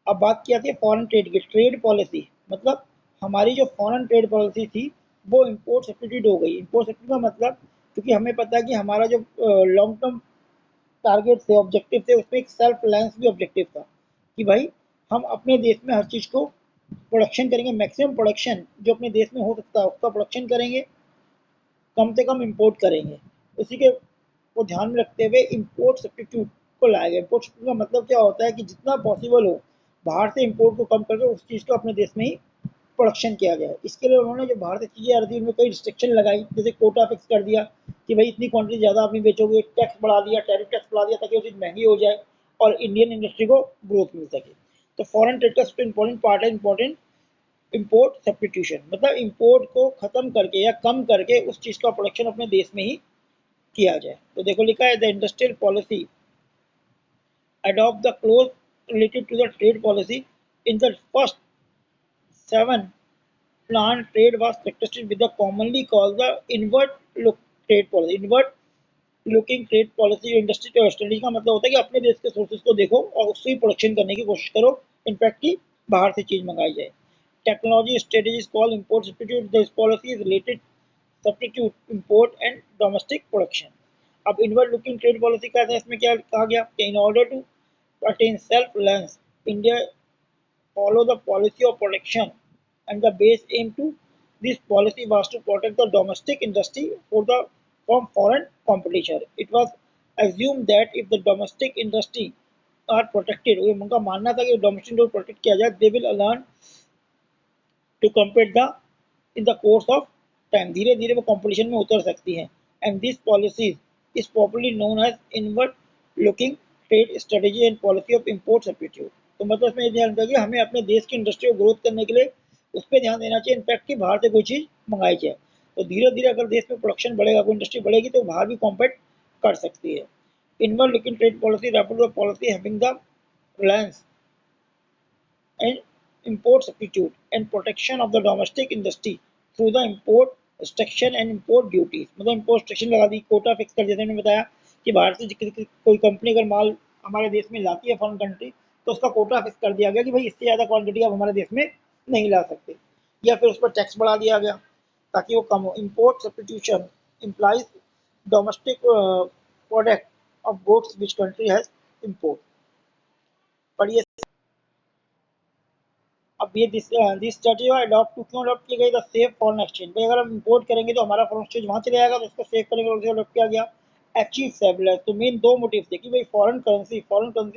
अब बात की जाती है फॉरेन ट्रेड की। ट्रेड पॉलिसी मतलब हमारी जो फॉरेन ट्रेड पॉलिसी थी वो इम्पोर्ट सब्सिट्यूट हो गई। इम्पोर्ट सब्सिट्यूट का मतलब, क्योंकि हमें पता है कि हमारा जो लॉन्ग टर्म टारगेट थे, ऑब्जेक्टिव थे, उसमें एक सेल्फ रिलायंस भी ऑब्जेक्टिव था कि भाई हम अपने देश में हर चीज़ को प्रोडक्शन करेंगे, मैक्सिमम प्रोडक्शन जो अपने देश में हो सकता है उसका प्रोडक्शन करेंगे, कम से कम इंपोर्ट करेंगे। उसी के को ध्यान में रखते हुए इंपोर्ट सब्स्टिट्यूट को लाया गया। इंपोर्ट सब्स्टिट्यूट का मतलब क्या होता है कि जितना पॉसिबल हो बाहर से इंपोर्ट को कम करके उस चीज़ को अपने देश में ही प्रोडक्शन किया गया है। इसके लिए उन्होंने जो बाहर से चीज़ें आ रही थी उनमें कई रिस्ट्रिक्शन लगाई, जैसे कोटा फिक्स कर दिया कि भाई इतनी क्वांटिटी ज़्यादा आप नहीं बेचोगे, टैक्स बढ़ा दिया, टैरिफ टैक्स बढ़ा दिया ताकि वो चीज़ महंगी हो जाए और इंडियन इंडस्ट्री को ग्रोथ मिल सके। तो फॉरेन ट्रेड का सबसे इंपॉर्टेंट पार्ट है इंपॉर्टेंट इंपोर्ट सब्स्टिट्यूशन, मतलब इंपोर्ट को खत्म करके या कम करके उस चीज़ का प्रोडक्शन अपने देश में ही किया जाए। तो देखो लिखा है the industrial policy adopt the clause related to the trade policy. In the first 7 planned trade was practiced with the commonly called the inward look trade policy. Inward looking trade policy industry study का मतलब होता है कि अपने देश के sources को देखो और उससे ही प्रोडक्शन करने की कोशिश करो, इनफैक्ट कि बाहर से चीज मंगाई जाए। Technology strategies call import substitute, this policy is related substitute import and domestic production. अब इनवर्ड लुकिंग ट्रेड पॉलिसी का है, इसमें क्या कहा गया कि in order to attain self-reliance, India follow the policy of protection, and the base aim to this policy was to protect the domestic industry from foreign competition. It was assumed that if the domestic industry are protected, उनका मानना था कि domestic industry protect किया जाए, they will learn to compete in the course of time. धीरे धीरे वो competition में उतर सकती हैं। And this policy is popularly known as inward looking trade strategy and policy of import substitute। तो मतलब इसमें ध्यान रखना कि हमें अपने देश की इंडस्ट्री को ग्रोथ करने के लिए उस पर ध्यान देना चाहिए, इनफैक्ट कि बाहर से कोई चीज़ मंगाई जाए। तो धीरे धीरे अगर देश में प्रोडक्शन बढ़ेगा, कोई इंडस्ट्री बढ़ेगी तो बाहर भी कॉम्पीट कर सकती है। Inward looking trade policy refer to the policy having the reliance and import substitute and protection of the domestic industry through the import restriction and import duties। मतलब import restriction लगा दी, Kota fix कर, जैसे मैंने बताया कि बाहर से कोई कंपनी अगर माल हमारे देश में लाती है फॉरेन कंट्री तो उसका कोटा फिक्स कर दिया गया कि भाई इससे ज़्यादा क्वांटिटी आप हमारे देश में नहीं ला सकते, या फिर उस पर टैक्स बढ़ा दिया गया ताकि वो कम हो। Import substitution implies domestic product of goods which country has import। पर ये अब ये दिस स्ट्रेटेजी अडॉप्ट क्यों अडॉप्ट की गई? द सेफ फॉरेन एक्सचेंज, भाई अगर हम इंपोर्ट करेंगे तो हमारा फॉरेन एक्सचेंज वहाँ चले जाएगा, तो उसको सेव करने के लिए अडॉप्ट किया गया। अचीव सेवलेस, तो मेन दो मोटिव थे कि भाई फॉरेन करेंसी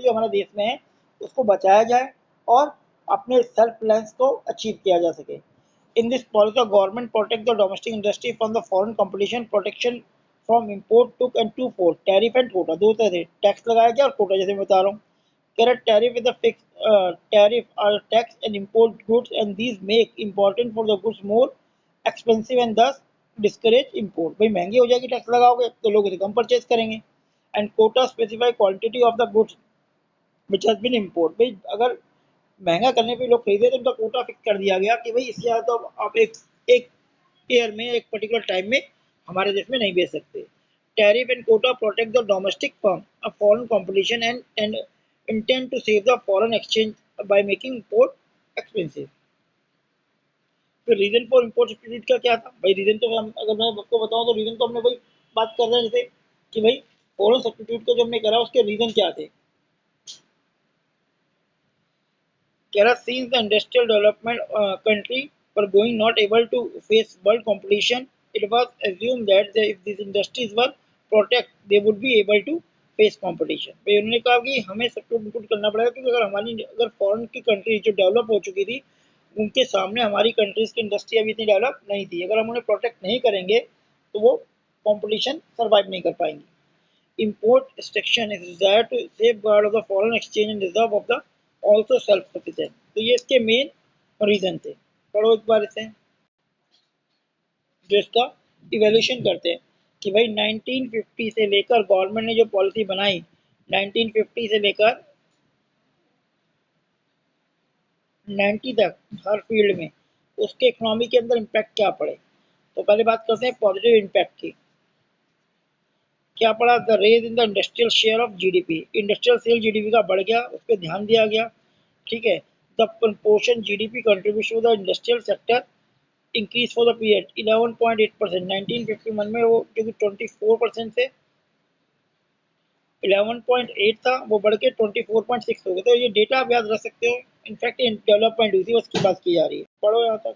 हमारे देश में है उसको बचाया जाए और अपने सेल्फ रिलायंस को अचीव किया जा सके। In this policy government protect the domestic industry from the foreign competition. Protection from import two and two four, tariff and quota, दो तरह से टैक्स लगाया गया और कोटा, जैसे मैं बता रहा हूँ। Carrot tariff is a fixed tariff or tax and import goods, and these make important for the goods more expensive and thus discourage import। भाई महंगी हो जाएगी, टैक्स लगाओगे तो लोग इसे कम परचेज करेंगे। And quota specify quantity of the goods which has been import, भाई अगर महंगा करने पे लोग खरीदे तो उनका कोटा फिक्स कर दिया गया कि भाई इससे ज़्यादा तो आप एक ईयर में एक पर्टिकुलर टाइम में हमारे देश में नहीं बेच सकते। Tariff and quota protect the domestic firm a foreign competition and intend to save the foreign exchange by making import expensive. फिर रीजन फॉर इम्पोर्ट सब्स्टिट्यूट का क्या था? भाई रीजन तो हम अगर मैं आपको बताऊं तो रीजन तो हमने भाई बात कर रहे हैं जैसे कि भाई फॉरेन सब्स्टिट्यूट को जो हमने करा उसके रीजन क्या थे। Whereas since the industrial development country were going not able to face world competition, it was assumed that if these industries were protect, they would be able to face competition। भाई उन्होंने कहा कि हमें सब कुछ input करना पड़ेगा क्योंकि अगर फॉरेन की कंट्री जो डेवलप हो चुकी थी उनके सामने हमारी कंट्रीज की इंडस्ट्री अभी इतनी डेवलप नहीं थी, अगर हम उन्हें प्रोटेक्ट नहीं करेंगे तो वो कंपटीशन सर्वाइव नहीं कर पाएंगी। Import restriction is desired to safeguard of the foreign exchange and reserve of the also self-sufficient। तो ये इसके मेन रीजन थे। पढ़ो एक बार इसे, जो इसका इवेल्यूशन करते हैं कि भाई 1950 से लेकर गवर्नमेंट ने जो पॉलिसी बनाई 1950 से लेकर 90 तक हर फील्ड में उसके इकोनॉमी के अंदर इम्पैक्ट क्या पड़े। तो पहले बात करते हैं पॉजिटिव इम्पैक्ट की। क्या पड़ा? The raise in the industrial share of GDP, industrial sale GDP का बढ़ गया, उस पर ध्यान दिया गया। ठीक है। The proportion GDP contribution the industrial sector increase for the period 11.8%। 1951 में वो जो कि 24% से 11.8 था, वो बढ़ के 24.6 हो गया। तो ये डेटा आप याद रख सकते हो। इनफैक्ट डेवलपमेंट हुई थी उसकी बात की जा रही है, पढ़ो यहाँ तक।